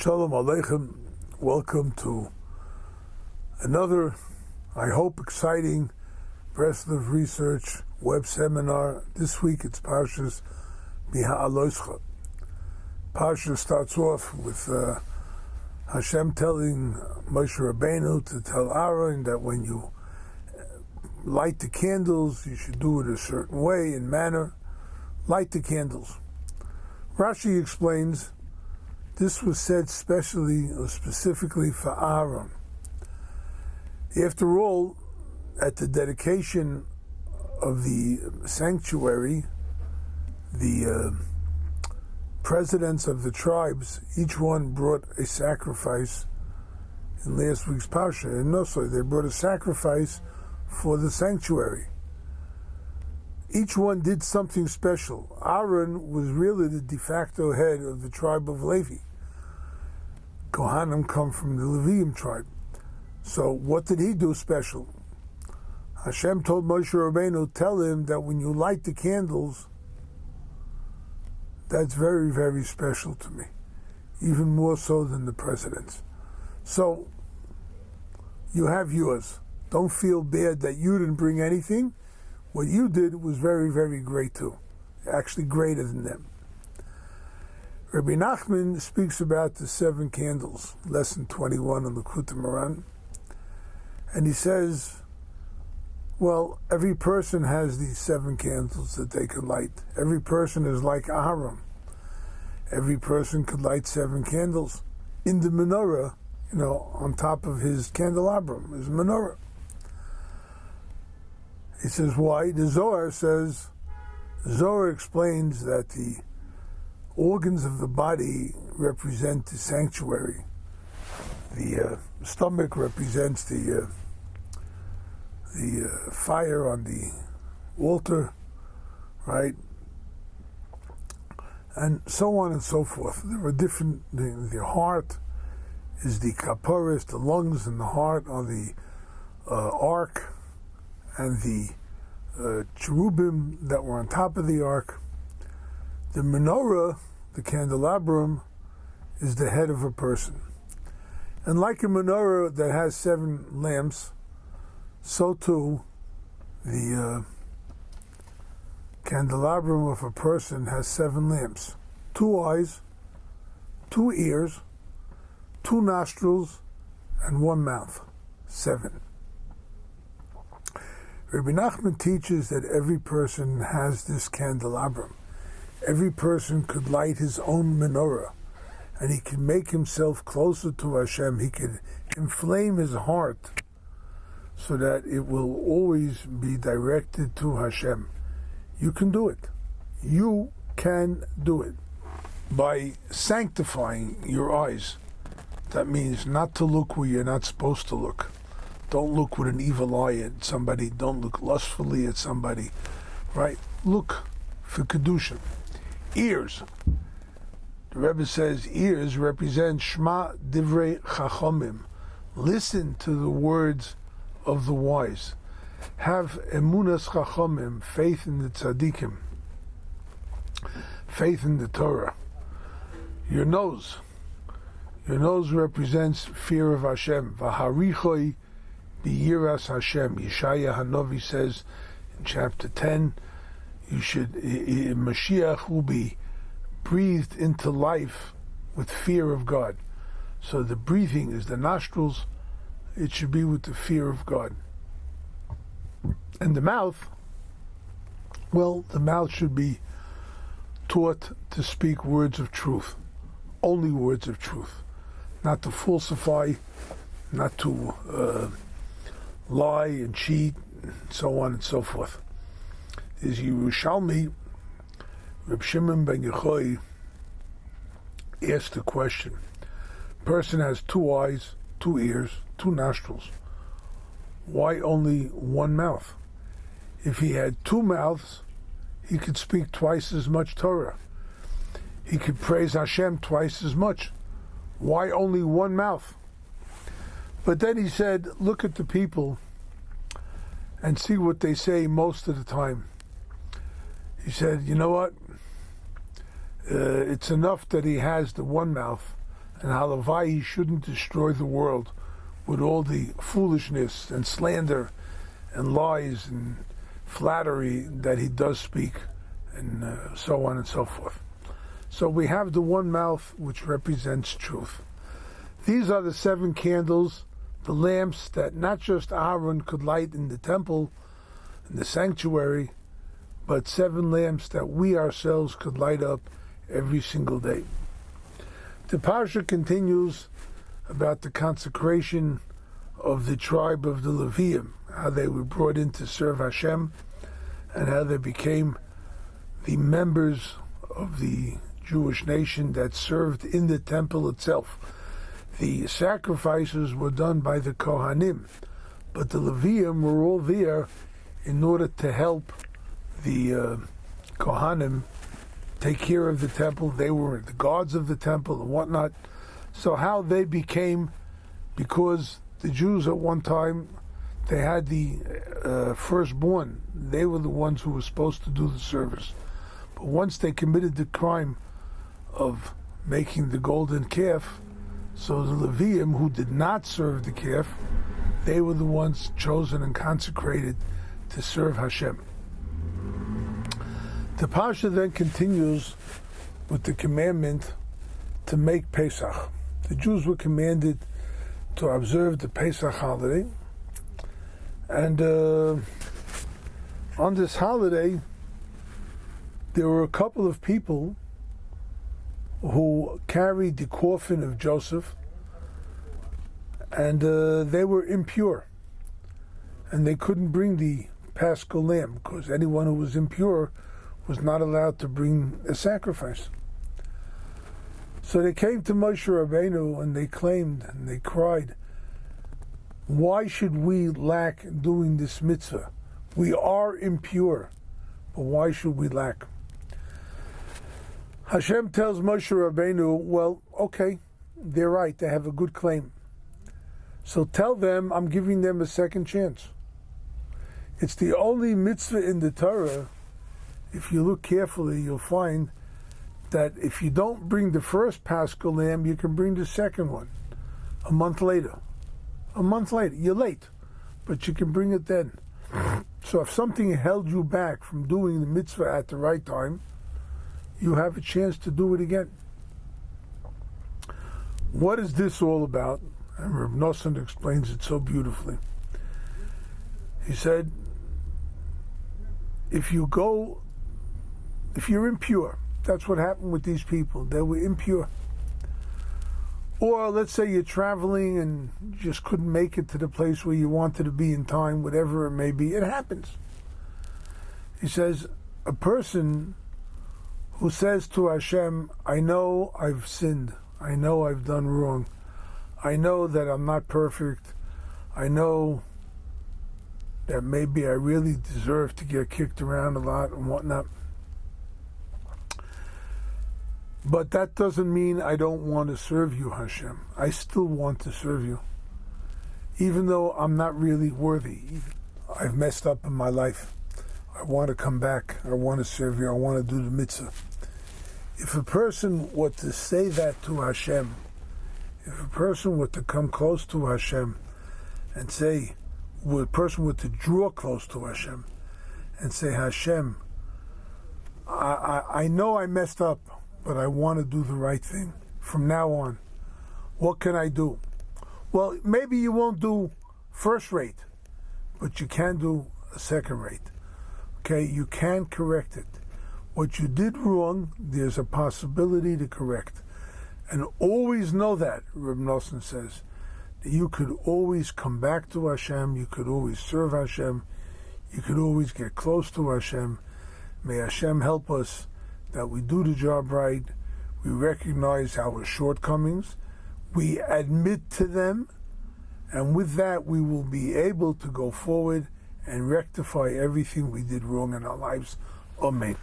Shalom Aleichem. Welcome to another, I hope, exciting Breslov research web seminar. This week it's Parshat Beha'alotcha. Parsha starts off with Hashem telling Moshe Rabbeinu to tell Aaron that when you light the candles, you should do it a certain way and manner. Light the candles. Rashi explains this was said specially or specifically for Aaron. After all, at the dedication of the sanctuary, the presidents of the tribes, each one brought a sacrifice in last week's parsha. And also, they brought a sacrifice for the sanctuary. Each one did something special. Aaron was really the de facto head of the tribe of Levi. Kohanim come from the Levium tribe. So what did he do special? Hashem told Moshe Rabbeinu, tell him that when you light the candles, that's very, very special to me. Even more so than the presidents. So, you have yours. Don't feel bad that you didn't bring anything. What you did was very, very great too. Actually greater than them. Rebbe Nachman speaks about the 7 candles, lesson 21 in Likutey Moharan. And he says, well, every person has these 7 candles that they can light. Every person is like Aaron. Every person could light 7 candles in the menorah, on top of his candelabrum, his menorah. He says, why? The Zohar explains that the organs of the body represent the sanctuary. The stomach represents the fire on the altar, right? And so on and so forth. There are different, the heart is the kaporis, the lungs and the heart are the ark, and the cherubim that were on top of the ark. The menorah, the candelabrum, is the head of a person. And like a menorah that has 7 lamps, so too the candelabrum of a person has 7 lamps. 2 eyes, 2 ears, 2 nostrils, and 1 mouth. 7. Rebbe Nachman teaches that every person has this candelabrum. Every person could light his own menorah, and he can make himself closer to Hashem. He can inflame his heart so that it will always be directed to Hashem. You can do it. You can do it by sanctifying your eyes. That means not to look where you're not supposed to look. Don't look with an evil eye at somebody. Don't look lustfully at somebody, right? Look for kedusha. Ears. The Rebbe says ears represent Shema Divrei Chachomim. Listen to the words of the wise. Have emunas Chachomim, faith in the tzaddikim, faith in the Torah. Your nose represents fear of Hashem. V'harichoi B'yiras Hashem. Yeshaya Hanovi says in chapter 10, Mashiach will be breathed into life with fear of God. So the breathing is the nostrils. It should be with the fear of God. And the mouth, well, the mouth should be taught to speak words of truth. Only words of truth. Not to falsify, not to lie and cheat, and so on and so forth. Is Yerushalmi, Reb Shimon ben Yochai asked the question. Person has 2 eyes, 2 ears, 2 nostrils. Why only 1 mouth? If he had 2 mouths, he could speak twice as much Torah. He could praise Hashem twice as much. Why only 1 mouth? But then he said, look at the people and see what they say most of the time. He said, you know what? It's enough that he has the 1 mouth and how Levi he shouldn't destroy the world with all the foolishness and slander and lies and flattery that he does speak, and so on and so forth. So we have the one mouth which represents truth. These are the 7 candles, the lamps that not just Aaron could light in the temple, in the sanctuary, but 7 lamps that we ourselves could light up every single day. The parsha continues about the consecration of the tribe of the Leviim, how they were brought in to serve Hashem, and how they became the members of the Jewish nation that served in the temple itself. The sacrifices were done by the Kohanim, but the Leviim were all there in order to help the Kohanim take care of the temple. They were the guards of the temple and whatnot. So how they became, because the Jews at one time, they had the firstborn. They were the ones who were supposed to do the service. But once they committed the crime of making the golden calf, so the Leviim, who did not serve the calf, they were the ones chosen and consecrated to serve Hashem. The parsha then continues with the commandment to make Pesach. The Jews were commanded to observe the Pesach holiday, and on this holiday there were a couple of people who carried the coffin of Joseph, and they were impure, and they couldn't bring the Paschal lamb because anyone who was impure was not allowed to bring a sacrifice. So they came to Moshe Rabbeinu and they claimed and they cried, why should we lack doing this mitzvah? We are impure, but why should we lack? Hashem tells Moshe Rabbeinu, well, okay, they're right, they have a good claim. So tell them I'm giving them a second chance. It's the only mitzvah in the Torah, if you look carefully, you'll find that if you don't bring the first Paschal lamb, you can bring the second one a month later. A month later. You're late, but you can bring it then. So if something held you back from doing the mitzvah at the right time, you have a chance to do it again. What is this all about? And Rebbe Nachman explains it so beautifully. He said, if you're impure, that's what happened with these people. They were impure. Or let's say you're traveling and just couldn't make it to the place where you wanted to be in time, whatever it may be. It happens. He says, a person who says to Hashem, I know I've sinned. I know I've done wrong. I know that I'm not perfect. I know that maybe I really deserve to get kicked around a lot and whatnot. But that doesn't mean I don't want to serve you, Hashem. I still want to serve you. Even though I'm not really worthy. I've messed up in my life. I want to come back. I want to serve you. I want to do the mitzvah. If a person were to say that to Hashem, if a person were to come close to Hashem and say, a person were to draw close to Hashem and say, Hashem, I know I messed up, but I want to do the right thing from now on. What can I do? Well, maybe you won't do first rate, but you can do a second rate. Okay, you can correct it. What you did wrong, there's a possibility to correct. And always know that, Rebbe Nachman says, that you could always come back to Hashem, you could always serve Hashem, you could always get close to Hashem. May Hashem help us that we do the job right, we recognize our shortcomings, we admit to them, and with that we will be able to go forward and rectify everything we did wrong in our lives. Amen.